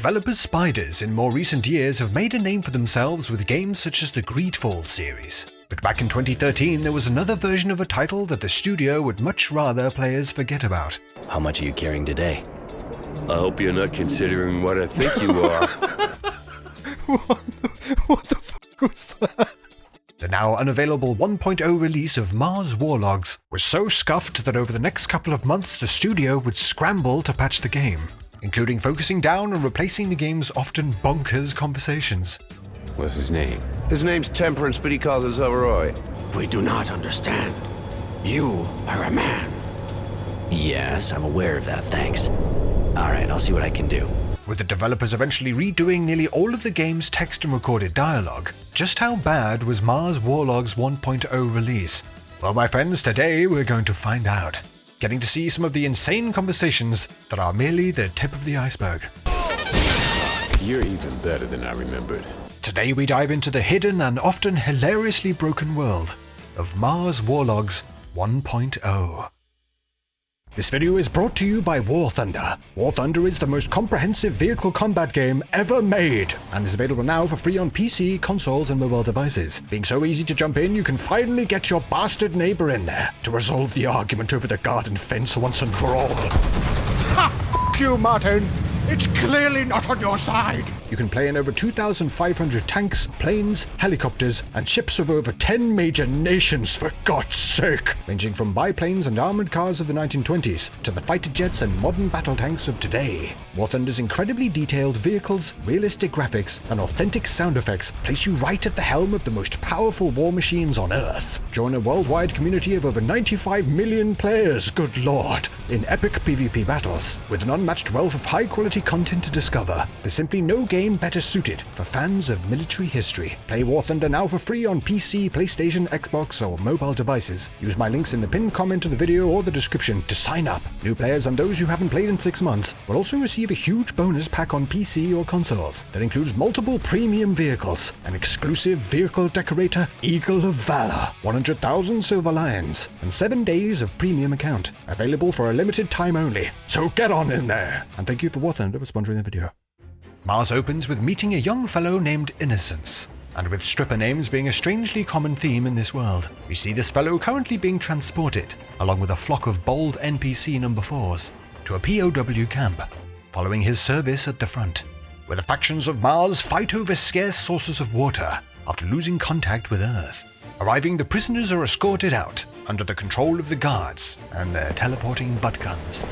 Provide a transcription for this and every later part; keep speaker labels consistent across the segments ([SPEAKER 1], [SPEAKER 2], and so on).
[SPEAKER 1] developers Spiders in more recent years have made a name for themselves with games such as the Greedfall series. But back in 2013 there was another version of a title that the studio would much rather players forget about.
[SPEAKER 2] How much are you carrying today?
[SPEAKER 3] I hope you're not considering what I think you are.
[SPEAKER 4] What the fuck was that?
[SPEAKER 1] The now unavailable 1.0 release of Mars Warlogs was so scuffed that over the next couple of months the studio would scramble to patch the game, including focusing down on replacing the game's often bonkers conversations.
[SPEAKER 3] What's his name? His name's Temperance, but he calls himself Roy.
[SPEAKER 5] We do not understand. You are a man.
[SPEAKER 2] Yes, I'm aware of that, thanks. Alright, I'll see what I can do.
[SPEAKER 1] With the developers eventually redoing nearly all of the game's text and recorded dialogue, just how bad was Mars Warlogs 1.0 release? Well, my friends, today we're going to find out, getting to see some of the insane conversations that are merely the tip of the iceberg.
[SPEAKER 3] You're even better than I remembered.
[SPEAKER 1] Today we dive into the hidden and often hilariously broken world of Mars Warlogs 1.0. This video is brought to you by War Thunder. War Thunder is the most comprehensive vehicle combat game ever made, and is available now for free on PC, consoles, and mobile devices. Being so easy to jump in, you can finally get your bastard neighbor in there to resolve the argument over the garden fence once and for all. Ha! F*** you, Martin! It's clearly not on your side! You can play in over 2,500 tanks, planes, helicopters, and ships of over 10 major nations, for God's sake! Ranging from biplanes and armored cars of the 1920s to the fighter jets and modern battle tanks of today. War Thunder's incredibly detailed vehicles, realistic graphics, and authentic sound effects place you right at the helm of the most powerful war machines on Earth. Join a worldwide community of over 95 million players, good lord, in epic PvP battles. With an unmatched wealth of high-quality content to discover, there's simply no game better suited for fans of military history. Play War Thunder now for free on PC, PlayStation, Xbox, or mobile devices. Use my links in the pinned comment of the video or the description to sign up. New players and those who haven't played in 6 months will also receive a huge bonus pack on PC or consoles that includes multiple premium vehicles, an exclusive vehicle decorator, Eagle of Valor, 100,000 Silver Lions, and 7 days of premium account. Available for a limited time only. So get on in there! And thank you for War Thunder for sponsoring the video. Mars opens with meeting a young fellow named Innocence, and with stripper names being a strangely common theme in this world, we see this fellow currently being transported, along with a flock of bold NPC number 4s, to a POW camp, following his service at the front, where the factions of Mars fight over scarce sources of water after losing contact with Earth. Arriving, the prisoners are escorted out, under the control of the guards and their teleporting butt guns.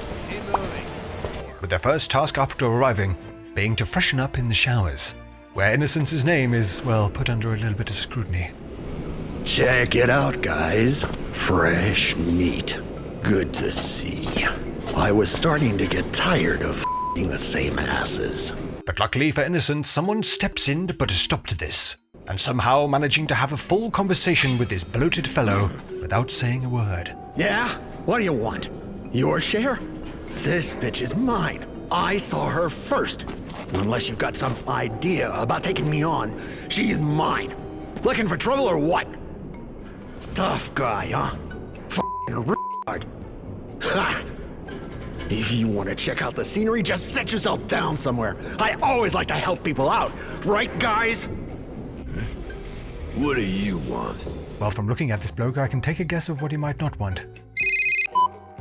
[SPEAKER 1] With their first task after arriving being to freshen up in the showers, where Innocence's name is, well, put under a little bit of scrutiny.
[SPEAKER 5] Check it out, guys. Fresh meat. Good to see. I was starting to get tired of f***ing the same asses.
[SPEAKER 1] But luckily for Innocence, someone steps in to put a stop to this, and somehow managing to have a full conversation with this bloated fellow without saying a word.
[SPEAKER 5] Yeah? What do you want? Your share? This bitch is mine. I saw her first. Unless you've got some idea about taking me on, she's mine. Looking for trouble or what? Tough guy, huh? F***ing retard. Ha! If you want to check out the scenery, just set yourself down somewhere. I always like to help people out. Right, guys?
[SPEAKER 3] What do you want?
[SPEAKER 1] Well, from looking at this bloke, I can take a guess of what he might not want.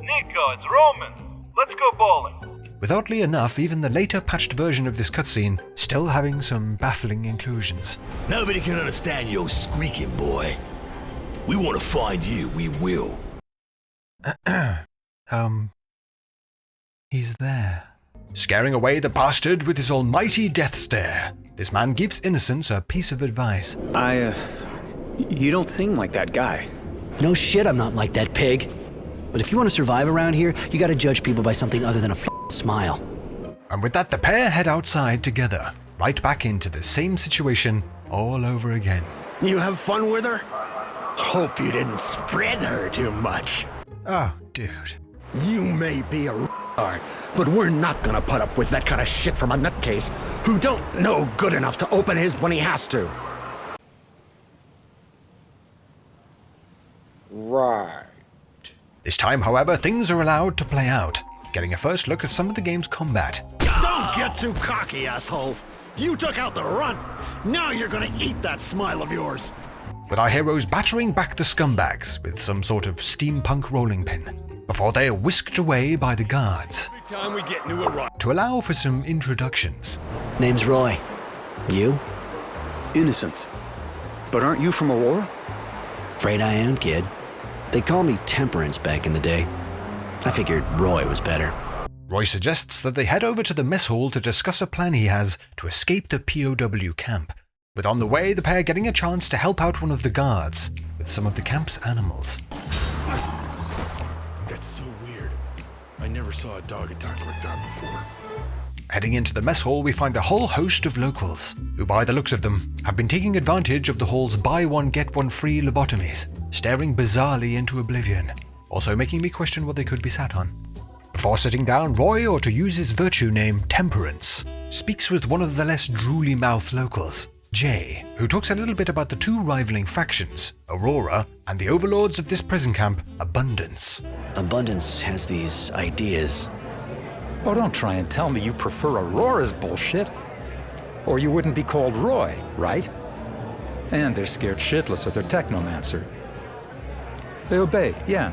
[SPEAKER 6] Nico, it's Roman. Let's go bowling.
[SPEAKER 1] With oddly enough, even the later patched version of this cutscene still having some baffling inclusions.
[SPEAKER 7] Nobody can understand your squeaking, boy. We want to find you, we will.
[SPEAKER 1] He's there. Scaring away the bastard with his almighty death stare, this man gives Innocence a piece of advice.
[SPEAKER 8] You don't seem like that guy.
[SPEAKER 2] No shit, I'm not like that pig. But if you want to survive around here, you gotta judge people by something other than a smile.
[SPEAKER 1] And with that, the pair head outside together, right back into the same situation all over again.
[SPEAKER 5] You have fun with her? Hope you didn't spread her too much.
[SPEAKER 1] Oh, dude.
[SPEAKER 5] You may be a retard, but we're not gonna put up with that kind of shit from a nutcase who don't know good enough to open his when he has to.
[SPEAKER 9] Right.
[SPEAKER 1] This time, however, things are allowed to play out, getting a first look at some of the game's combat.
[SPEAKER 5] Don't Don't get too cocky, asshole. You took out the runt. Now you're gonna eat that smile of yours.
[SPEAKER 1] With our heroes battering back the scumbags with some sort of steampunk rolling pin, before they are whisked away by the guards.
[SPEAKER 7] Every time we get new arrivals.
[SPEAKER 1] To allow for some introductions.
[SPEAKER 2] Name's Roy. You?
[SPEAKER 8] Innocent. But aren't you from Aurora?
[SPEAKER 2] Afraid I am, kid. They called me Temperance back in the day. I figured Roy was better.
[SPEAKER 1] Roy suggests that they head over to the mess hall to discuss a plan he has to escape the POW camp, with on the way the pair getting a chance to help out one of the guards with some of the camp's animals.
[SPEAKER 7] That's so weird. I never saw a dog attack like that before.
[SPEAKER 1] Heading into the mess hall, we find a whole host of locals, who by the looks of them, have been taking advantage of the hall's buy one get one free lobotomies, staring bizarrely into oblivion, also making me question what they could be sat on. Before sitting down, Roy, or to use his virtue name, Temperance, speaks with one of the less drooly-mouthed locals, Jay, who talks a little bit about the two rivaling factions, Aurora, and the overlords of this prison camp, Abundance.
[SPEAKER 2] Abundance has these ideas.
[SPEAKER 9] Oh, don't try and tell me you prefer Aurora's bullshit. Or you wouldn't be called Roy, right? And they're scared shitless of their Technomancer. They obey, yeah.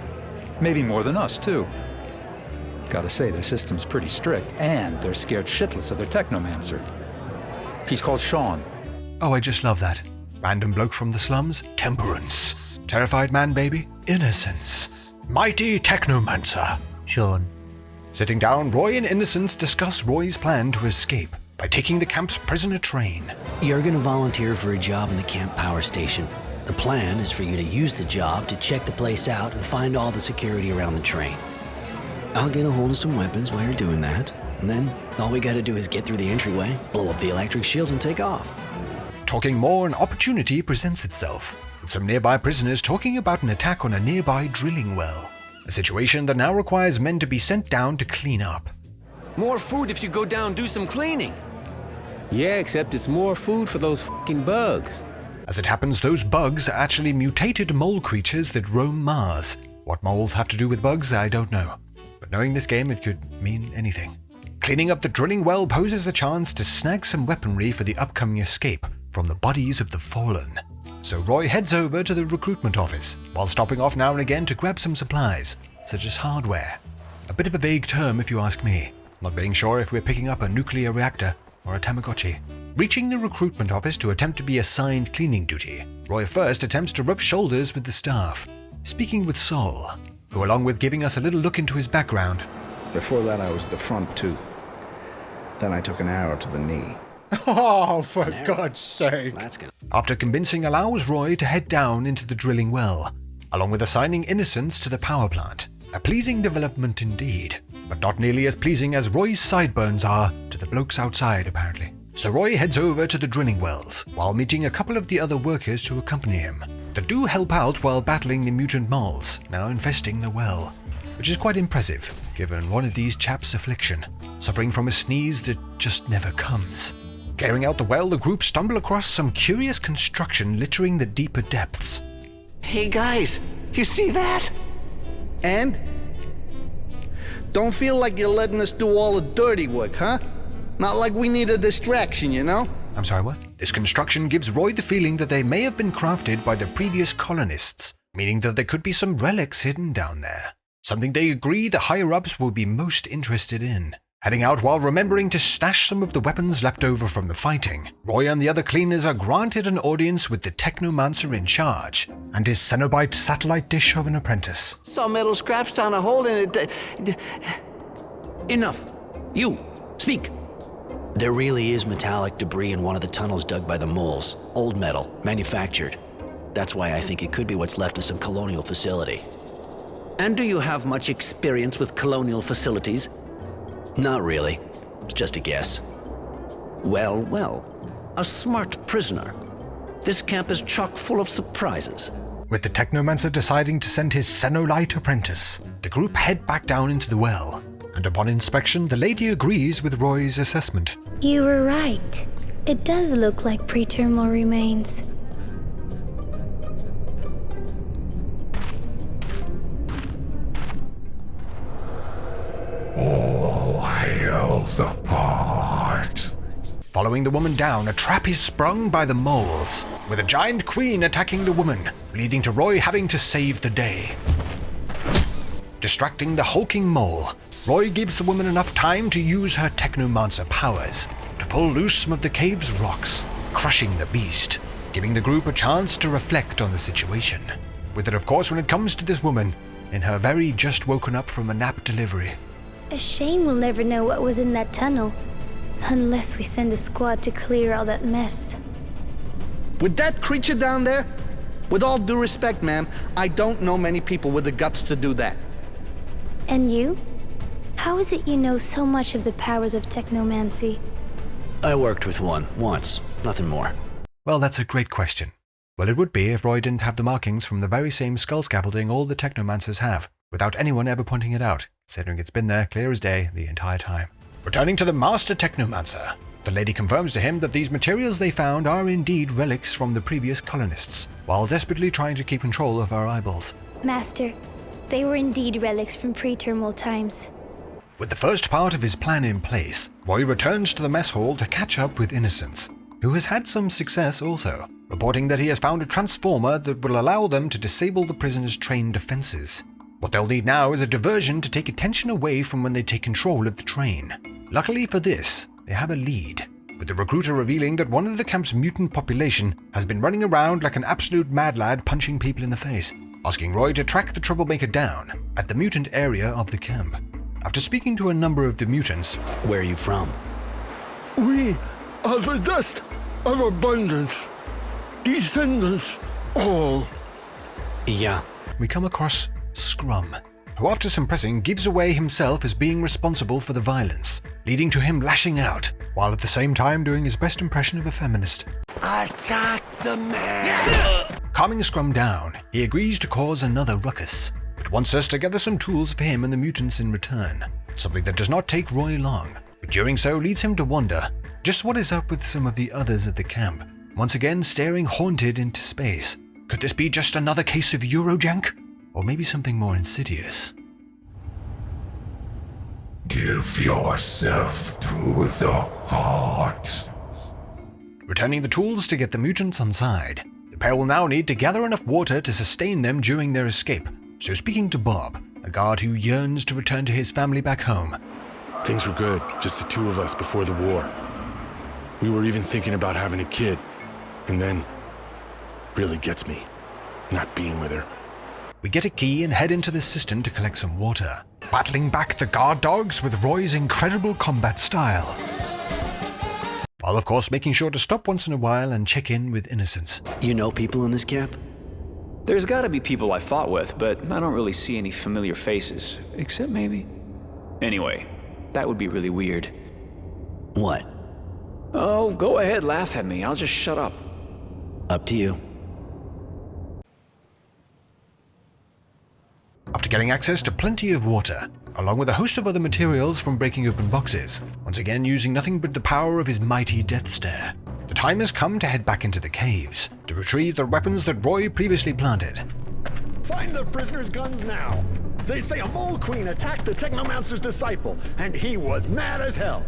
[SPEAKER 9] Maybe more than us, too. Gotta say, their system's pretty strict, and they're scared shitless of their Technomancer. He's called Shaun.
[SPEAKER 1] Oh, I just love that. Random bloke from the slums, Temperance. Terrified man, baby, Innocence. Mighty Technomancer,
[SPEAKER 10] Shaun.
[SPEAKER 1] Sitting down, Roy and Innocence discuss Roy's plan to escape by taking the camp's prisoner train.
[SPEAKER 2] You're gonna volunteer for a job in the camp power station. The plan is for you to use the job to check the place out and find all the security around the train. I'll get a hold of some weapons while you're doing that, and then all we gotta do is get through the entryway, blow up the electric shield, and take off.
[SPEAKER 1] Talking more, an opportunity presents itself, with some nearby prisoners talking about an attack on a nearby drilling well, a situation that now requires men to be sent down to clean up.
[SPEAKER 3] More food if you go down do some cleaning.
[SPEAKER 10] Yeah, except it's more food for those fucking bugs.
[SPEAKER 1] As it happens, those bugs are actually mutated mole creatures that roam Mars. What moles have to do with bugs, I don't know. But knowing this game, it could mean anything. Cleaning up the drilling well poses a chance to snag some weaponry for the upcoming escape from the bodies of the fallen. So Roy heads over to the recruitment office, while stopping off now and again to grab some supplies, such as hardware. A bit of a vague term if you ask me, not being sure if we're picking up a nuclear reactor or a Tamagotchi. Reaching the recruitment office to attempt to be assigned cleaning duty, Roy first attempts to rub shoulders with the staff, speaking with Saul, who along with giving us a little look into his background.
[SPEAKER 11] Before that I was at the front too. Then I took an arrow to the knee.
[SPEAKER 4] Oh, for God's sake.
[SPEAKER 1] After convincing allows Roy to head down into the drilling well, along with assigning Innocence to the power plant. A pleasing development indeed, but not nearly as pleasing as Roy's sideburns are to the blokes outside apparently. So Roy heads over to the drilling wells, while meeting a couple of the other workers to accompany him, that do help out while battling the mutant moles, now infesting the well, which is quite impressive, given one of these chaps' affliction, suffering from a sneeze that just never comes. Clearing out the well, the group stumble across some curious construction littering the deeper depths.
[SPEAKER 5] Hey guys, you see that?
[SPEAKER 11] And? Don't feel like you're letting us do all the dirty work, huh? Not like we need a distraction, you know?
[SPEAKER 1] I'm sorry, what? This construction gives Roy the feeling that they may have been crafted by the previous colonists, meaning that there could be some relics hidden down there. Something they agree the higher-ups will be most interested in. Heading out while remembering to stash some of the weapons left over from the fighting, Roy and the other cleaners are granted an audience with the Technomancer in charge and his Cenobite satellite dish of an apprentice.
[SPEAKER 5] Saw metal scraps down a hole in it.
[SPEAKER 2] Enough. You, speak. There really is metallic debris in one of the tunnels dug by the moles. Old metal, manufactured. That's why I think it could be what's left of some colonial facility.
[SPEAKER 12] And do you have much experience with colonial facilities?
[SPEAKER 2] Not really. It's just a guess.
[SPEAKER 12] Well, well. A smart prisoner. This camp is chock full of surprises.
[SPEAKER 1] With the Technomancer deciding to send his Cenolite apprentice, the group head back down into the well, and upon inspection, the lady agrees with Roy's assessment.
[SPEAKER 13] You were right. It does look like pre-terminal remains.
[SPEAKER 14] All hail the path.
[SPEAKER 1] Following the woman down, a trap is sprung by the moles, with a giant queen attacking the woman, leading to Roy having to save the day. Distracting the hulking mole, Roy gives the woman enough time to use her Technomancer powers to pull loose some of the cave's rocks, crushing the beast, giving the group a chance to reflect on the situation. With it, of course, when it comes to this woman, in her very just woken up from a nap delivery.
[SPEAKER 13] A shame we'll never know what was in that tunnel. Unless we send a squad to clear all that mess.
[SPEAKER 11] With that creature down there, with all due respect, ma'am, I don't know many people with the guts to do that.
[SPEAKER 13] And you? How is it you know so much of the powers of technomancy?
[SPEAKER 2] I worked with one, once. Nothing more.
[SPEAKER 1] Well, that's a great question. Well, it would be if Roy didn't have the markings from the very same skull scaffolding all the Technomancers have, without anyone ever pointing it out, considering it's been there clear as day the entire time. Returning to the Master Technomancer, the lady confirms to him that these materials they found are indeed relics from the previous colonists, while desperately trying to keep control of our eyeballs.
[SPEAKER 13] Master, they were indeed relics from pre-thermal times.
[SPEAKER 1] With the first part of his plan in place, Roy returns to the mess hall to catch up with Innocence, who has had some success also, reporting that he has found a transformer that will allow them to disable the prisoners' train defenses. What they'll need now is a diversion to take attention away from when they take control of the train. Luckily for this, they have a lead, with the recruiter revealing that one of the camp's mutant population has been running around like an absolute mad lad punching people in the face, asking Roy to track the troublemaker down at the mutant area of the camp. After speaking to a number of the mutants,
[SPEAKER 2] "Where are you from?"
[SPEAKER 5] We are the dust of abundance. Descendants all.
[SPEAKER 2] Yeah.
[SPEAKER 1] we come across Scrum, who after some pressing gives away himself as being responsible for the violence, leading to him lashing out, while at the same time doing his best impression of a feminist.
[SPEAKER 5] Attack the man!
[SPEAKER 1] Calming Scrum down, he agrees to cause another ruckus, but wants us to gather some tools for him and the mutants in return, something that does not take Roy long, but doing so leads him to wonder just what is up with some of the others at the camp, once again staring haunted into space. Could this be just another case of Eurojank? Or maybe something more insidious?
[SPEAKER 7] Give yourself to the heart.
[SPEAKER 1] Returning the tools to get the mutants on side, the pair will now need to gather enough water to sustain them during their escape. So speaking to Bob, a guard who yearns to return to his family back home.
[SPEAKER 14] Things were good, just the two of us before the war. We were even thinking about having a kid. And then, really gets me, not being with her.
[SPEAKER 1] We get a key and head into the cistern to collect some water, battling back the guard dogs with Roy's incredible combat style. While of course making sure to stop once in a while and check in with Innocence.
[SPEAKER 2] You know people in this camp?
[SPEAKER 8] There's gotta be people I fought with, but I don't really see any familiar faces, except maybe... Anyway, that would be really weird.
[SPEAKER 2] What?
[SPEAKER 8] Oh, go ahead, laugh at me, I'll just shut up.
[SPEAKER 2] Up to you.
[SPEAKER 1] After getting access to plenty of water, along with a host of other materials from breaking open boxes, once again using nothing but the power of his mighty death stare, the time has come to head back into the caves to retrieve the weapons that Roy previously planted.
[SPEAKER 5] Find the prisoners' guns now. They say a mole queen attacked the Technomancer's disciple, and he was mad as hell.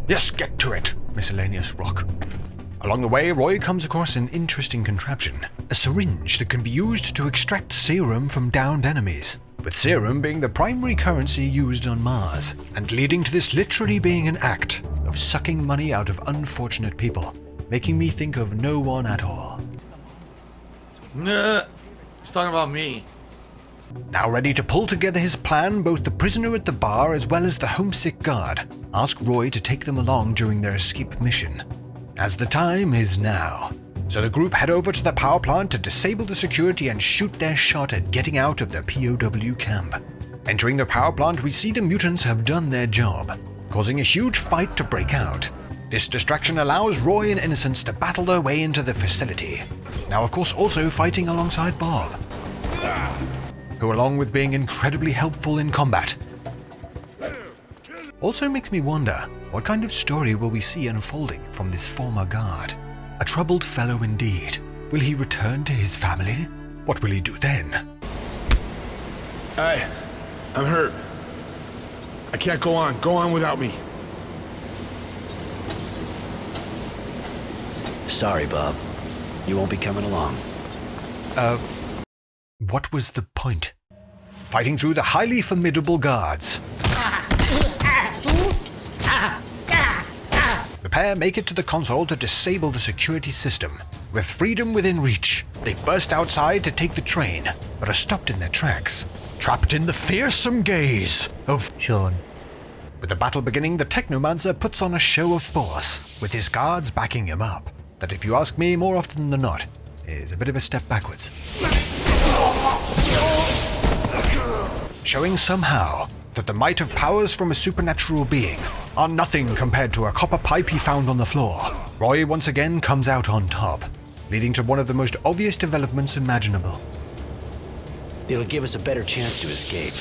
[SPEAKER 1] Yes, get to it, miscellaneous rock. Along the way, Roy comes across an interesting contraption, a syringe that can be used to extract serum from downed enemies, with serum being the primary currency used on Mars, and leading to this literally being an act of sucking money out of unfortunate people, making me think of no one at all.
[SPEAKER 15] Nah, he's talking about me.
[SPEAKER 1] Now ready to pull together his plan, both the prisoner at the bar as well as the homesick guard ask Roy to take them along during their escape mission, as the time is now. So the group head over to the power plant to disable the security and shoot their shot at getting out of the POW camp. Entering the power plant, we see the mutants have done their job, causing a huge fight to break out. This distraction allows Roy and Innocence to battle their way into the facility, now of course also fighting alongside Bob, who along with being incredibly helpful in combat, also makes me wonder what kind of story will we see unfolding from this former guard. A troubled fellow indeed. Will he return to his family? What will he do then?
[SPEAKER 14] I'm hurt. I can't go on. Go on without me.
[SPEAKER 2] Sorry, Bob. You won't be coming along.
[SPEAKER 1] What was the point? Fighting through the highly formidable guards. The pair make it to the console to disable the security system. With freedom within reach, they burst outside to take the train, but are stopped in their tracks, trapped in the fearsome gaze of
[SPEAKER 16] Shaun.
[SPEAKER 1] With the battle beginning, the Technomancer puts on a show of force, with his guards backing him up. That, if you ask me, more often than not, is a bit of a step backwards. Showing somehow that the might of powers from a supernatural being are nothing compared to a copper pipe he found on the floor, Roy once again comes out on top, leading to one of the most obvious developments imaginable.
[SPEAKER 2] It'll give us a better chance to escape.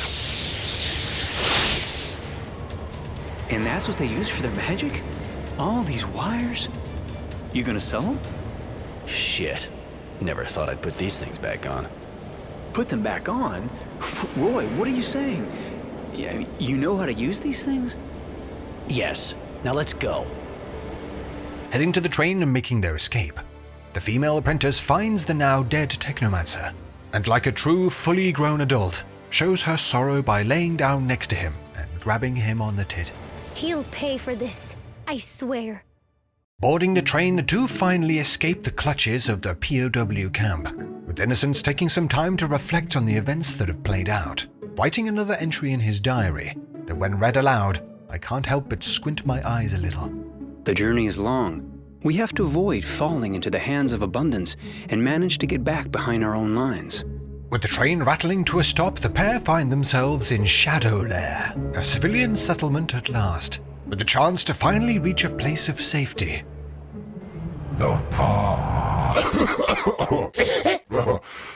[SPEAKER 8] And that's what they use for their magic? All these wires? You gonna sell them?
[SPEAKER 2] Shit. Never thought I'd put these things back on.
[SPEAKER 8] Put them back on? Roy, what are you saying? You know how to use these things?
[SPEAKER 2] Yes. Now let's go.
[SPEAKER 1] Heading to the train and making their escape, the female apprentice finds the now dead Technomancer, and like a true, fully grown adult, shows her sorrow by laying down next to him and grabbing him on the tit.
[SPEAKER 13] He'll pay for this, I swear.
[SPEAKER 1] Boarding the train, the two finally escape the clutches of their POW camp, with Innocence taking some time to reflect on the events that have played out, writing another entry in his diary that, when read aloud, I can't help but squint my eyes a little.
[SPEAKER 8] The journey is long. We have to avoid falling into the hands of abundance and manage to get back behind our own lines.
[SPEAKER 1] With the train rattling to a stop, the pair find themselves in Shadow Lair, a civilian settlement at last, with the chance to finally reach a place of safety.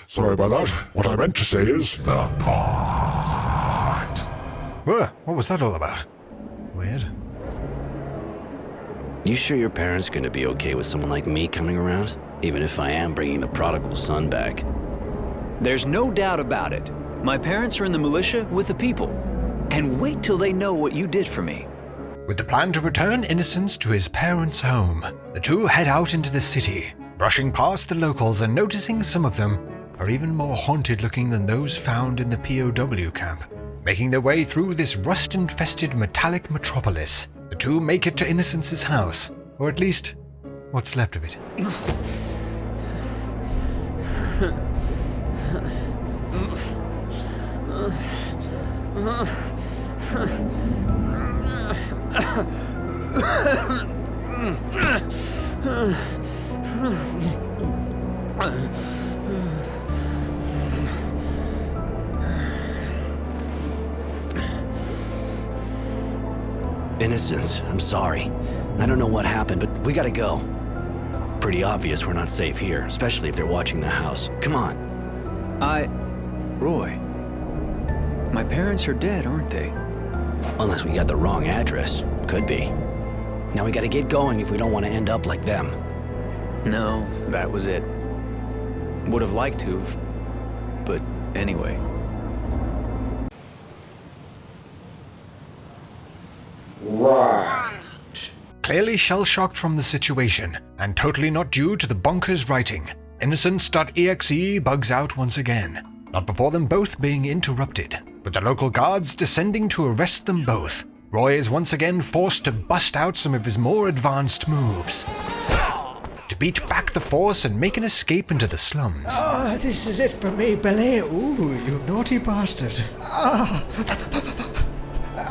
[SPEAKER 17] Sorry about that. What I meant to say is the part.
[SPEAKER 1] What was that all about? Weird.
[SPEAKER 2] You sure your parents gonna be okay with someone like me coming around? Even if I am bringing the prodigal son back.
[SPEAKER 8] There's no doubt about it. My parents are in the militia with the people. And wait till they know what you did for me.
[SPEAKER 1] With the plan to return Innocence to his parents' home, the two head out into the city, brushing past the locals and noticing some of them are even more haunted looking than those found in the POW camp. Making their way through this rust-infested metallic metropolis, the two make it to Innocence's house, or at least what's left of it.
[SPEAKER 2] Innocence, I'm sorry. I don't know what happened, but we gotta go. Pretty obvious we're not safe here, especially if they're watching the house. Come on.
[SPEAKER 8] Roy. My parents are dead, aren't they?
[SPEAKER 2] Unless we got the wrong address. Could be. Now we gotta get going if we don't want to end up like them.
[SPEAKER 8] No, that was it. Would have liked to, but anyway.
[SPEAKER 1] Clearly shell-shocked from the situation, and totally not due to the bonkers writing, Innocence.exe bugs out once again, not before them both being interrupted. With the local guards descending to arrest them both, Roy is once again forced to bust out some of his more advanced moves to beat back the force and make an escape into the slums.
[SPEAKER 4] Oh, this is it for me, Billy. Ooh, you naughty bastard.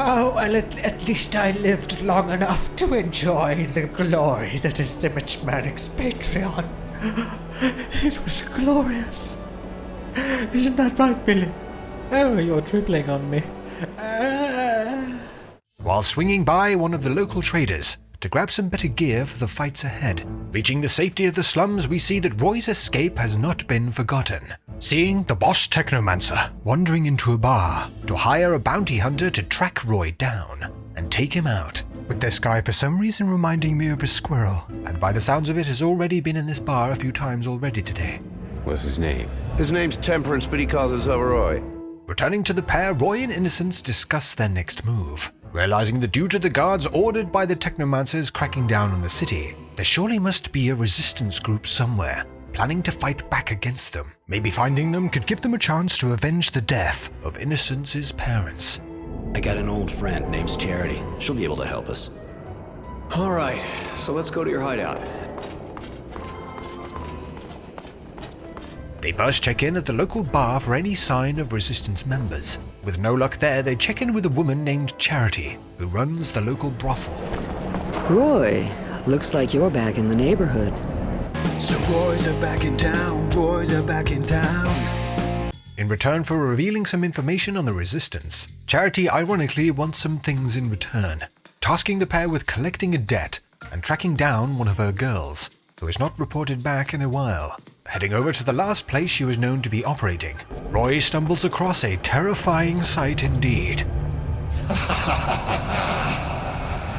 [SPEAKER 4] Oh, well, at least I lived long enough to enjoy the glory that is the MitchManix Patreon. It was glorious. Isn't that right, Billy? Oh, you're dribbling on me.
[SPEAKER 1] While swinging by one of the local traders to grab some better gear for the fights ahead. Reaching the safety of the slums, we see that Roy's escape has not been forgotten. Seeing the boss Technomancer wandering into a bar to hire a bounty hunter to track Roy down and take him out, with this guy for some reason reminding me of a squirrel, and by the sounds of it has already been in this bar a few times already today.
[SPEAKER 3] What's his name? His name's Temperance, but he calls himself Roy.
[SPEAKER 1] Returning to the pair, Roy and Innocence discuss their next move. Realizing that due to the guards ordered by the Technomancers cracking down on the city, There surely must be a resistance group somewhere, planning to fight back against them. Maybe finding them could give them a chance to avenge the death of Innocence's parents.
[SPEAKER 2] I got an old friend named Charity. She'll be able to help us.
[SPEAKER 8] All right, so let's go to your hideout.
[SPEAKER 1] They first check in at the local bar for any sign of Resistance members. With no luck there, they check in with a woman named Charity, who runs the local brothel.
[SPEAKER 16] Roy, looks like you're back in the neighborhood.
[SPEAKER 5] So boys are back in town, boys are back in town.
[SPEAKER 1] In return for revealing some information on the Resistance, Charity ironically wants some things in return, tasking the pair with collecting a debt and tracking down one of her girls, who has not reported back in a while. Heading over to the last place she was known to be operating, Roy stumbles across a terrifying sight indeed.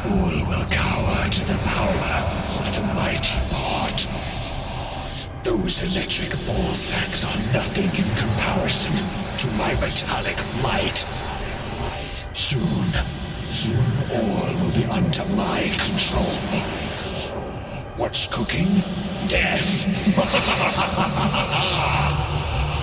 [SPEAKER 17] All will cower to the power of the mighty pot. Those electric ball sacks are nothing in comparison to my metallic might. Soon all will be under my control. What's cooking? Death!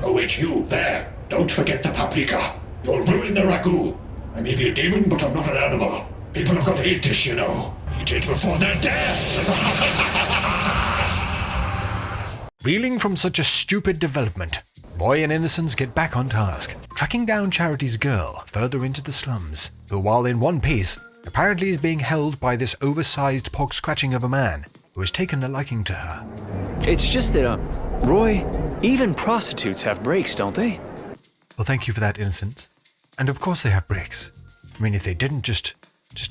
[SPEAKER 17] Oh wait, you, there! Don't forget the paprika! You'll ruin the ragu! I may be a demon, but I'm not an animal. People have got to eat this, you know. Eat it before their death!
[SPEAKER 1] Reeling from such a stupid development, Roy and Innocence get back on task, tracking down Charity's girl further into the slums, who while in one piece, apparently is being held by this oversized pork-scratching of a man who has taken a liking to her.
[SPEAKER 8] It's just that, Roy, even prostitutes have breaks, don't they?
[SPEAKER 1] Well, thank you for that, Innocence. And of course they have breaks. I mean, if they didn't, just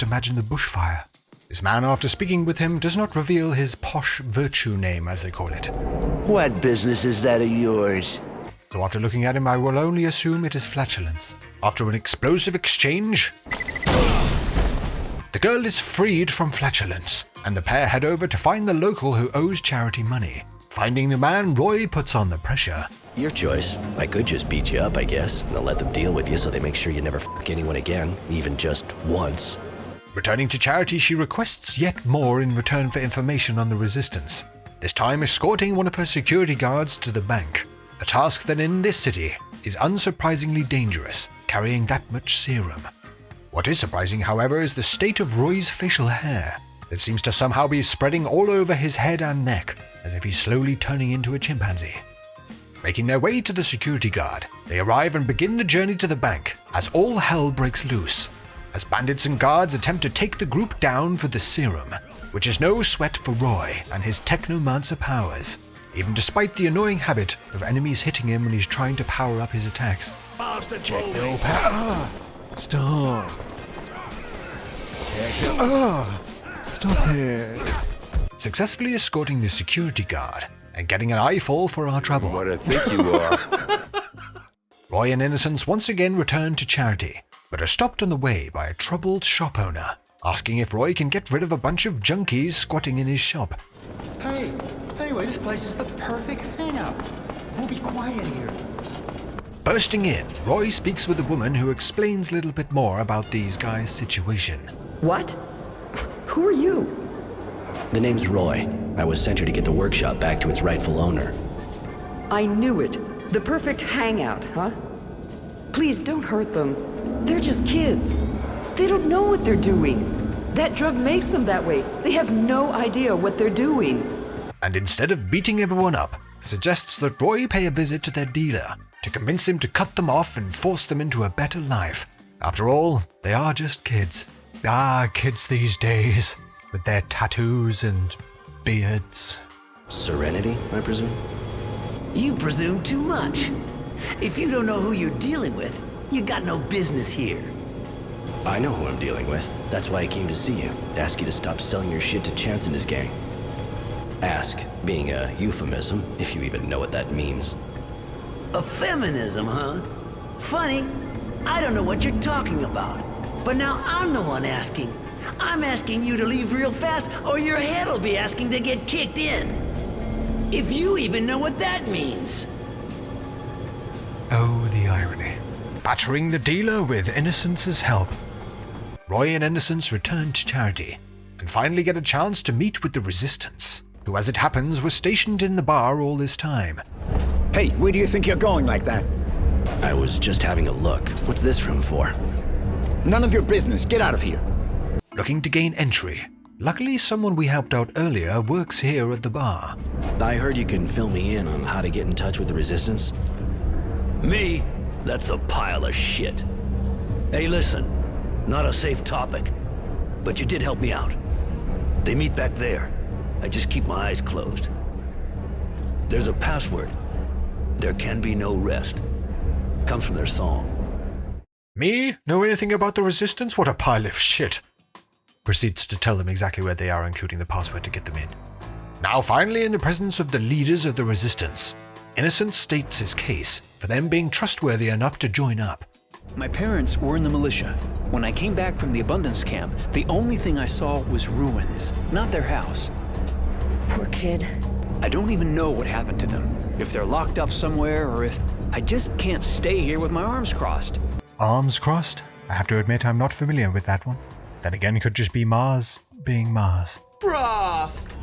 [SPEAKER 1] imagine the bushfire. This man, after speaking with him, does not reveal his posh virtue name, as they call it.
[SPEAKER 12] What business is that of yours?
[SPEAKER 1] So after looking at him, I will only assume it is flatulence. After an explosive exchange, the girl is freed from flatulence, and the pair head over to find the local who owes Charity money. Finding the man, Roy puts on the pressure.
[SPEAKER 2] Your choice. I could just beat you up, I guess, and then let them deal with you so they make sure you never f*** anyone again, even just once.
[SPEAKER 1] Returning to Charity, she requests yet more in return for information on the Resistance, this time escorting one of her security guards to the bank, a task that in this city is unsurprisingly dangerous, carrying that much serum. What is surprising, however, is the state of Roy's facial hair, that seems to somehow be spreading all over his head and neck, as if he's slowly turning into a chimpanzee. Making their way to the security guard, they arrive and begin the journey to the bank, as all hell breaks loose, as bandits and guards attempt to take the group down for the serum, which is no sweat for Roy and his Technomancer powers, even despite the annoying habit of enemies hitting him when he's trying to power up his attacks.
[SPEAKER 10] Stop. Stop it.
[SPEAKER 1] Successfully escorting the security guard and getting an eyeful for our trouble.
[SPEAKER 3] What I think you are.
[SPEAKER 1] Roy and Innocence once again return to Charity, but are stopped on the way by a troubled shop owner, asking if Roy can get rid of a bunch of junkies squatting in his shop.
[SPEAKER 18] Hey, anyway, this place is the perfect hangout. We'll be quiet here.
[SPEAKER 1] Bursting in, Roy speaks with a woman who explains a little bit more about these guys' situation.
[SPEAKER 16] What? Who are you?
[SPEAKER 2] The name's Roy. I was sent here to get the workshop back to its rightful owner.
[SPEAKER 16] I knew it. The perfect hangout, huh? Please don't hurt them. They're just kids. They don't know what they're doing. That drug makes them that way. They have no idea what they're doing.
[SPEAKER 1] And instead of beating everyone up, suggests that Roy pay a visit to their dealer to convince him to cut them off and force them into a better life. After all, they are just kids. Kids these days, with their tattoos and beards.
[SPEAKER 2] Serenity, I presume?
[SPEAKER 12] You presume too much. If you don't know who you're dealing with, you got no business here.
[SPEAKER 2] I know who I'm dealing with. That's why I came to see you. Ask you to stop selling your shit to Chance and his gang. Ask being a euphemism, if you even know what that means.
[SPEAKER 12] A feminism, huh? Funny, I don't know what you're talking about. But now I'm the one asking. I'm asking you to leave real fast, or your head'll be asking to get kicked in. If you even know what that means.
[SPEAKER 1] Oh, the irony. Battering the dealer with Innocence's help. Roy and Innocence return to Charity, and finally get a chance to meet with the Resistance, who as it happens were stationed in the bar all this time.
[SPEAKER 5] Hey, where do you think you're going like that?
[SPEAKER 2] I was just having a look. What's this room for?
[SPEAKER 5] None of your business. Get out of here.
[SPEAKER 1] Looking to gain entry. Luckily, someone we helped out earlier works here at the bar.
[SPEAKER 2] I heard you can fill me in on how to get in touch with the Resistance.
[SPEAKER 7] Me? That's a pile of shit. Hey, listen. Not a safe topic. But you did help me out. They meet back there. I just keep my eyes closed. There's a password. There can be no rest. Comes from their song.
[SPEAKER 1] Me? Know anything about the Resistance? What a pile of shit. Proceeds to tell them exactly where they are, including the password to get them in. Now finally in the presence of the leaders of the Resistance, Innocent states his case for them being trustworthy enough to join up.
[SPEAKER 8] My parents were in the militia. When I came back from the Abundance Camp, the only thing I saw was ruins, not their house.
[SPEAKER 16] Poor kid.
[SPEAKER 8] I don't even know what happened to them. If they're locked up somewhere, or if I just can't stay here with my arms crossed.
[SPEAKER 1] Arms crossed? I have to admit I'm not familiar with that one. Then again, it could just be Mars being Mars.
[SPEAKER 15] Crossed.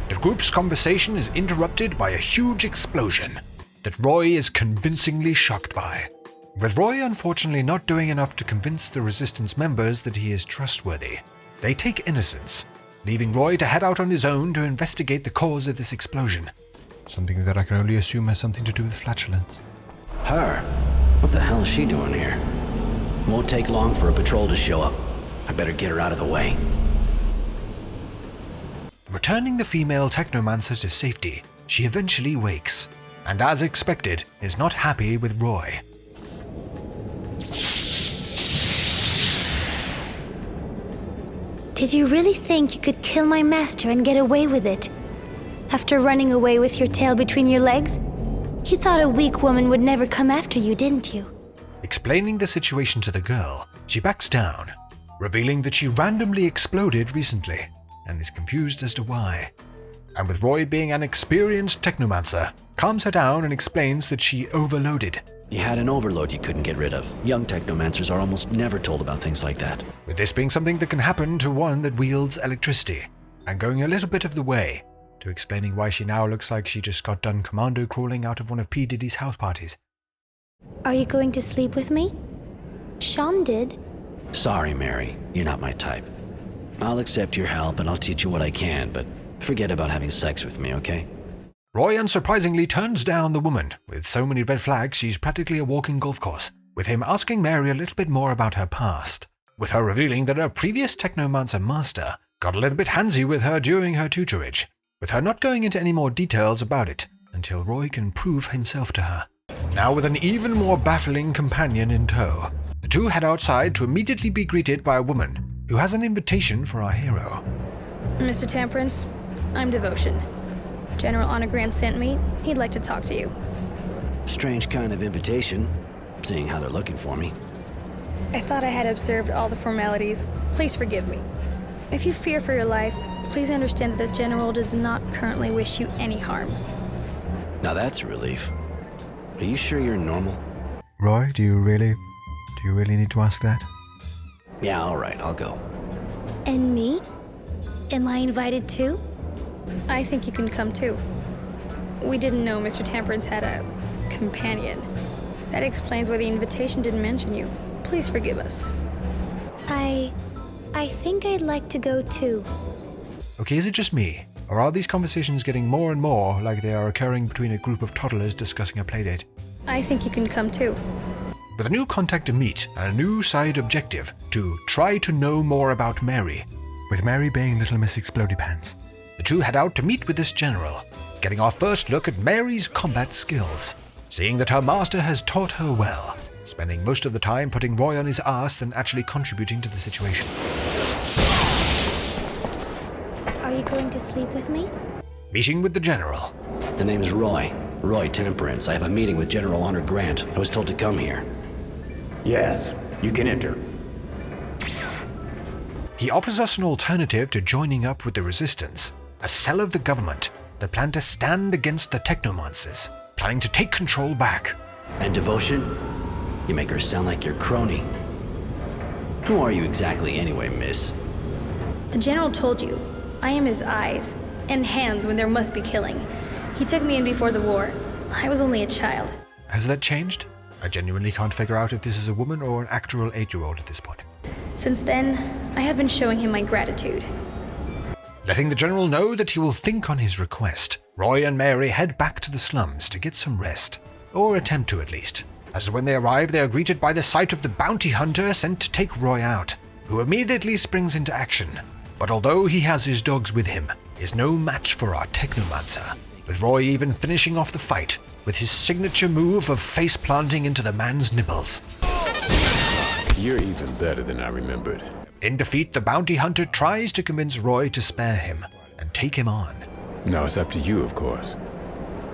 [SPEAKER 1] The group's conversation is interrupted by a huge explosion that Roy is convincingly shocked by. With Roy unfortunately not doing enough to convince the Resistance members that he is trustworthy, they take Innocence, leaving Roy to head out on his own to investigate the cause of this explosion. Something that I can only assume has something to do with flatulence.
[SPEAKER 2] Her? What the hell is she doing here? Won't take long for a patrol to show up. I better get her out of the way.
[SPEAKER 1] Returning the female Technomancer to safety, she eventually wakes, and as expected, is not happy with Roy.
[SPEAKER 13] Did you really think you could kill my master and get away with it? After running away with your tail between your legs? You thought a weak woman would never come after you, didn't you?
[SPEAKER 1] Explaining the situation to the girl, she backs down, revealing that she randomly exploded recently, and is confused as to why. And with Roy being an experienced Technomancer, calms her down and explains that she overloaded.
[SPEAKER 2] You had an overload you couldn't get rid of. Young Technomancers are almost never told about things like that.
[SPEAKER 1] With this being something that can happen to one that wields electricity, and going a little bit of the way to explaining why she now looks like she just got done commando crawling out of one of P. Diddy's house parties.
[SPEAKER 13] Are you going to sleep with me? Shaun did.
[SPEAKER 2] Sorry, Mary. You're not my type. I'll accept your help and I'll teach you what I can, but forget about having sex with me, okay?
[SPEAKER 1] Roy unsurprisingly turns down the woman. With so many red flags, she's practically a walking golf course, with him asking Mary a little bit more about her past, with her revealing that her previous Technomancer master got a little bit handsy with her during her tutorage, with her not going into any more details about it until Roy can prove himself to her. Now with an even more baffling companion in tow, the two head outside to immediately be greeted by a woman who has an invitation for our hero.
[SPEAKER 19] Mr. Temperance, I'm Devotion. General Honor Grant sent me. He'd like to talk to you.
[SPEAKER 2] Strange kind of invitation, seeing how they're looking for me.
[SPEAKER 19] I thought I had observed all the formalities. Please forgive me. If you fear for your life, please understand that the General does not currently wish you any harm.
[SPEAKER 2] Now that's a relief. Are you sure you're normal?
[SPEAKER 1] Roy, do you really need to ask that?
[SPEAKER 2] Yeah, all right, I'll go.
[SPEAKER 13] And me? Am I invited too?
[SPEAKER 19] I think you can come too. We didn't know Mr. Temperance had a companion. That explains why the invitation didn't mention you. Please forgive us.
[SPEAKER 13] I think I'd like to go too.
[SPEAKER 1] Okay, is it just me? Or are these conversations getting more and more like they are occurring between a group of toddlers discussing a playdate?
[SPEAKER 19] I think you can come too.
[SPEAKER 1] With a new contact to meet and a new side objective to try to know more about Mary, with Mary being Little Miss Explody Pants, the two head out to meet with this general, getting our first look at Mary's combat skills, seeing that her master has taught her well, spending most of the time putting Roy on his ass than actually contributing to the situation.
[SPEAKER 13] Are you going to sleep with me?
[SPEAKER 1] Meeting with the general.
[SPEAKER 2] The name's Roy. Roy Temperance. I have a meeting with General Honor Grant. I was told to come here.
[SPEAKER 20] Yes, you can enter.
[SPEAKER 1] He offers us an alternative to joining up with the Resistance, a cell of the government that plan to stand against the Technomancers, planning to take control back.
[SPEAKER 2] And Devotion? You make her sound like your crony. Who are you exactly anyway, miss?
[SPEAKER 19] The General told you. I am his eyes and hands when there must be killing. He took me in before the war. I was only a child.
[SPEAKER 1] Has that changed? I genuinely can't figure out if this is a woman or an actual 8-year-old at this point.
[SPEAKER 19] Since then, I have been showing him my gratitude.
[SPEAKER 1] Letting the General know that he will think on his request, Roy and Mary head back to the slums to get some rest. Or attempt to, at least. As when they arrive, they are greeted by the sight of the bounty hunter sent to take Roy out, who immediately springs into action. But although he has his dogs with him, he is no match for our Technomancer, with Roy even finishing off the fight with his signature move of face planting into the man's nipples.
[SPEAKER 14] You're even better than I remembered.
[SPEAKER 1] In defeat, the bounty hunter tries to convince Roy to spare him and take him on.
[SPEAKER 14] Now it's up to you, of course.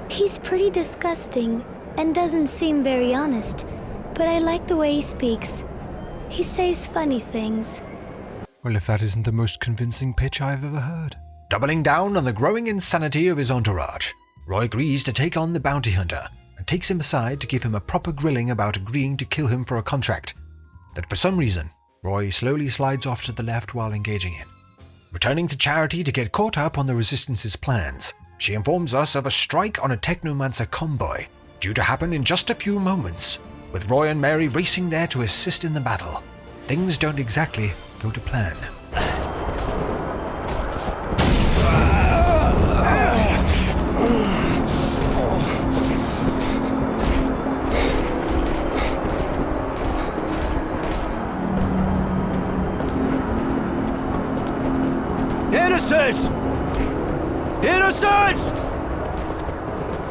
[SPEAKER 13] He's pretty disgusting and doesn't seem very honest, but I like the way he speaks. He says funny things.
[SPEAKER 1] Well, if that isn't the most convincing pitch I've ever heard. Doubling down on the growing insanity of his entourage, Roy agrees to take on the bounty hunter and takes him aside to give him a proper grilling about agreeing to kill him for a contract that for some reason Roy slowly slides off to the left while engaging in. Returning to Charity to get caught up on the Resistance's plans, she informs us of a strike on a Technomancer convoy due to happen in just a few moments, with Roy and Mary racing there to assist in the battle. Things don't exactly go to plan.
[SPEAKER 7] Innocents! Innocents!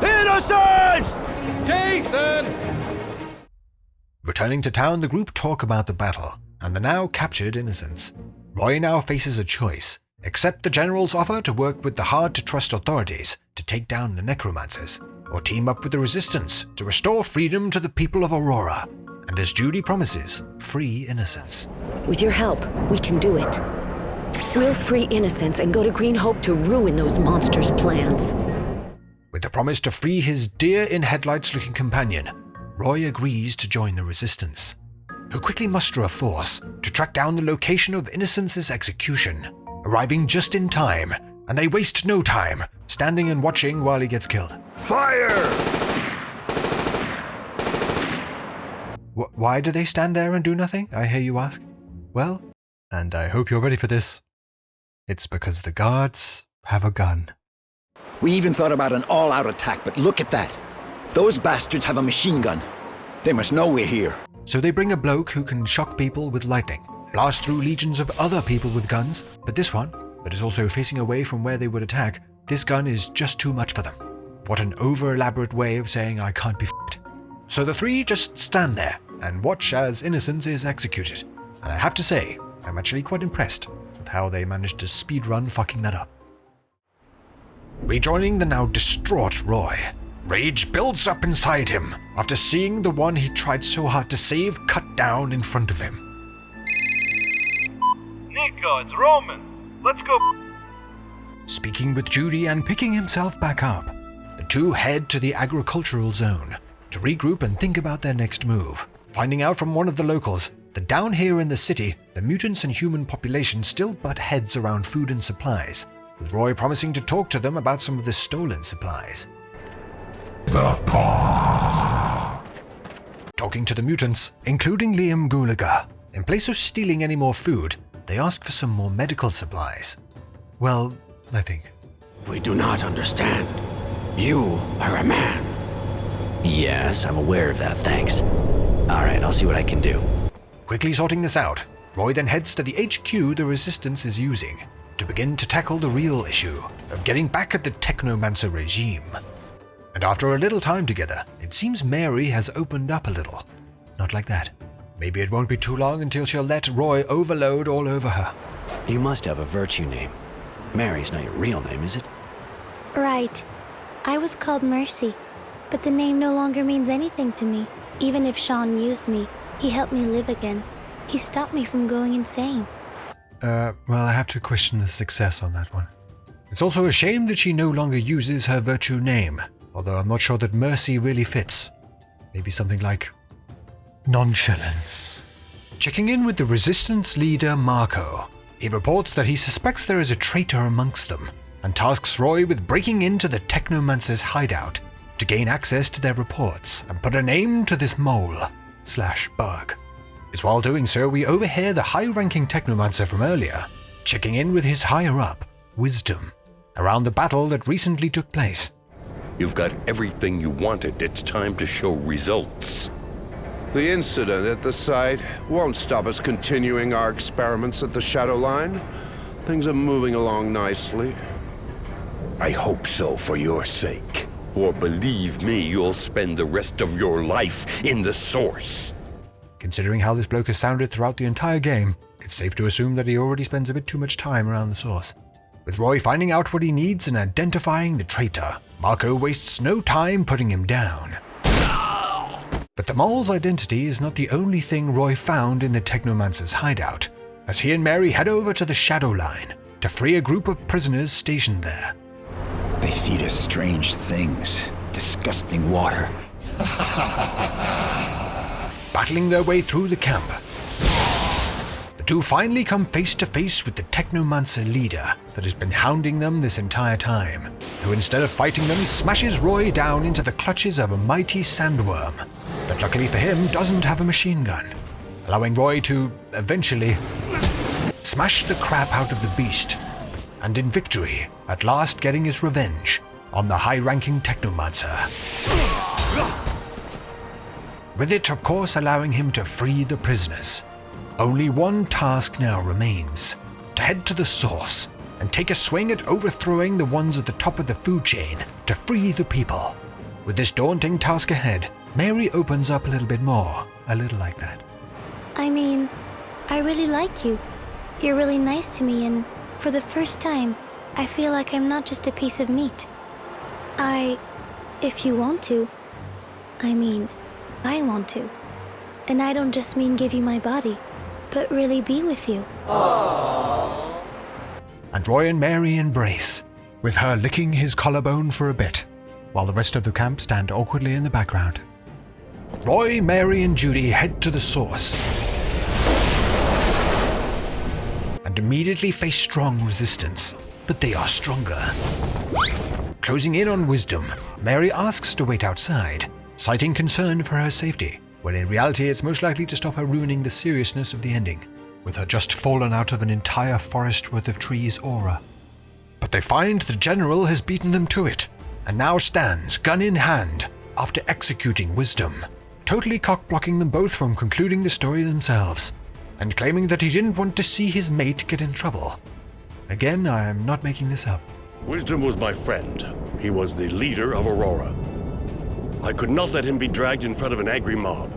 [SPEAKER 7] Innocents!
[SPEAKER 10] Jason!
[SPEAKER 1] Returning to town, the group talk about the battle and the now captured innocents. Roy now faces a choice: accept the General's offer to work with the hard-to-trust authorities to take down the necromancers, or team up with the Resistance to restore freedom to the people of Aurora, and as Judy promises, free innocents.
[SPEAKER 21] With your help, we can do it. We'll free innocents and go to Green Hope to ruin those monsters' plans.
[SPEAKER 1] With the promise to free his deer-in-headlights-looking companion, Roy agrees to join the Resistance, who quickly muster a force to track down the location of Innocent's execution, arriving just in time, and they waste no time, standing and watching while he gets killed.
[SPEAKER 7] Fire!
[SPEAKER 1] Why do they stand there and do nothing, I hear you ask? Well, and I hope you're ready for this. It's because the guards have a gun.
[SPEAKER 5] We even thought about an all-out attack, but look at that. Those bastards have a machine gun. They must know we're here.
[SPEAKER 1] So they bring a bloke who can shock people with lightning, blast through legions of other people with guns, but this one, that is also facing away from where they would attack, this gun is just too much for them. What an over-elaborate way of saying I can't be f***ed. So the three just stand there and watch as Innocence is executed. And I have to say, I'm actually quite impressed with how they managed to speedrun fucking that up. Rejoining the now distraught Roy, rage builds up inside him after seeing the one he tried so hard to save cut down in front of him.
[SPEAKER 6] Nico, it's Roman. Let's go.
[SPEAKER 1] Speaking with Judy and picking himself back up, the two head to the agricultural zone to regroup and think about their next move, finding out from one of the locals that down here in the city, the mutants and human population still butt heads around food and supplies, with Roy promising to talk to them about some of the stolen supplies. Talking to the mutants, including Liam Gulaga, in place of stealing any more food, they ask for some more medical supplies. Well, I think.
[SPEAKER 5] We do not understand. You are a man.
[SPEAKER 2] Yes, I'm aware of that, thanks. Alright, I'll see what I can do.
[SPEAKER 1] Quickly sorting this out, Roy then heads to the HQ the Resistance is using to begin to tackle the real issue of getting back at the Technomancer regime. And after a little time together, it seems Mary has opened up a little. Not like that. Maybe it won't be too long until she'll let Roy overload all over her.
[SPEAKER 2] You must have a virtue name. Mary's not your real name, is it?
[SPEAKER 13] Right. I was called Mercy, but the name no longer means anything to me. Even if Shaun used me, he helped me live again. He stopped me from going insane.
[SPEAKER 1] Well, I have to question the success on that one. It's also a shame that she no longer uses her virtue name, although I'm not sure that Mercy really fits. Maybe something like nonchalance. Checking in with the Resistance leader Marco, he reports that he suspects there is a traitor amongst them, and tasks Roy with breaking into the Technomancer's hideout to gain access to their reports and put a name to this mole/bug. It's while doing so we overhear the high-ranking Technomancer from earlier checking in with his higher-up, Wisdom, around the battle that recently took place.
[SPEAKER 9] You've got everything you wanted. It's time to show results.
[SPEAKER 3] The incident at the site won't stop us continuing our experiments at the Shadow Line. Things are moving along nicely.
[SPEAKER 9] I hope so for your sake. Or believe me, you'll spend the rest of your life in the Source.
[SPEAKER 1] Considering how this bloke has sounded throughout the entire game, it's safe to assume that he already spends a bit too much time around the Source. With Roy finding out what he needs and identifying the traitor, Marco wastes no time putting him down. But the mole's identity is not the only thing Roy found in the Technomancer's hideout, as he and Mary head over to the Shadow Line to free a group of prisoners stationed there.
[SPEAKER 22] They feed us strange things, disgusting water.
[SPEAKER 1] Battling their way through the camp, the two finally come face to face with the Technomancer leader that has been hounding them this entire time, who instead of fighting them smashes Roy down into the clutches of a mighty sandworm that luckily for him doesn't have a machine gun, allowing Roy to eventually smash the crap out of the beast, and in victory at last getting his revenge on the high-ranking Technomancer. With it, of course, allowing him to free the prisoners. Only one task now remains: to head to the Source and take a swing at overthrowing the ones at the top of the food chain to free the people. With this daunting task ahead, Mary opens up a little bit more, a little like that.
[SPEAKER 13] I mean, I really like you. You're really nice to me, and for the first time, I feel like I'm not just a piece of meat. If you want to, I want to. And I don't just mean give you my body, but really be with you.
[SPEAKER 1] Aww. And Roy and Mary embrace, with her licking his collarbone for a bit, while the rest of the camp stand awkwardly in the background. Roy, Mary, and Judy head to the Source and immediately face strong resistance, but they are stronger. Closing in on Wisdom, Mary asks to wait outside, citing concern for her safety, when in reality it's most likely to stop her ruining the seriousness of the ending, with her just fallen out of an entire forest worth of trees aura. But they find the General has beaten them to it, and now stands, gun in hand, after executing Wisdom, totally cock-blocking them both from concluding the story themselves, and claiming that he didn't want to see his mate get in trouble. Again, I am not making this up.
[SPEAKER 9] Wisdom was my friend. He was the leader of Aurora. I could not let him be dragged in front of an angry mob.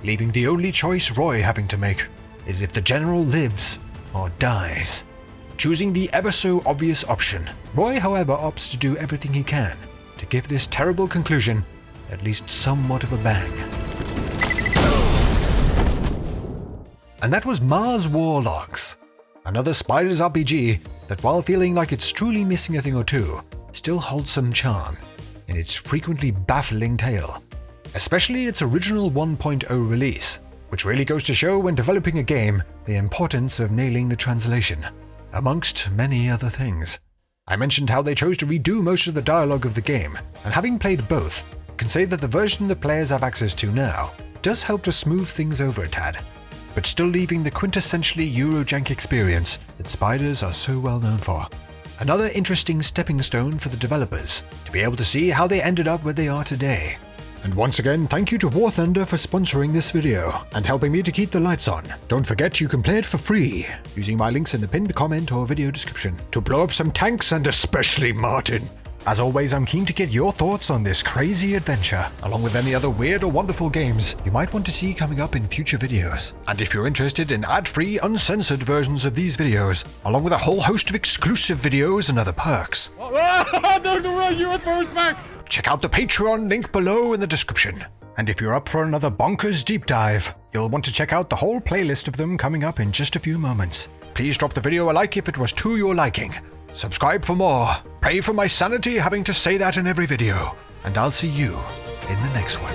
[SPEAKER 1] Leaving the only choice Roy having to make is if the General lives or dies. Choosing the ever-so-obvious option, Roy, however, opts to do everything he can to give this terrible conclusion at least somewhat of a bang. And that was Mars War Logs, another Spiders RPG that, while feeling like it's truly missing a thing or two, still holds some charm in its frequently baffling tale, especially its original 1.0 release, which really goes to show when developing a game the importance of nailing the translation, amongst many other things. I mentioned how they chose to redo most of the dialogue of the game, and having played both, can say that the version the players have access to now does help to smooth things over a tad, but still leaving the quintessentially Eurojank experience that Spiders are so well known for. Another interesting stepping stone for the developers, to be able to see how they ended up where they are today. And once again, thank you to War Thunder for sponsoring this video and helping me to keep the lights on. Don't forget you can play it for free, using my links in the pinned comment or video description, to blow up some tanks and especially Martin. As always, I'm keen to get your thoughts on this crazy adventure, along with any other weird or wonderful games you might want to see coming up in future videos. And if you're interested in ad-free, uncensored versions of these videos, along with a whole host of exclusive videos and other perks,
[SPEAKER 15] You're first, man!
[SPEAKER 1] check out the Patreon link below in the description. And if you're up for another bonkers deep dive, you'll want to check out the whole playlist of them coming up in just a few moments. Please drop the video a like if it was to your liking. Subscribe for more. Pray for my sanity having to say that in every video. And I'll see you in the next one.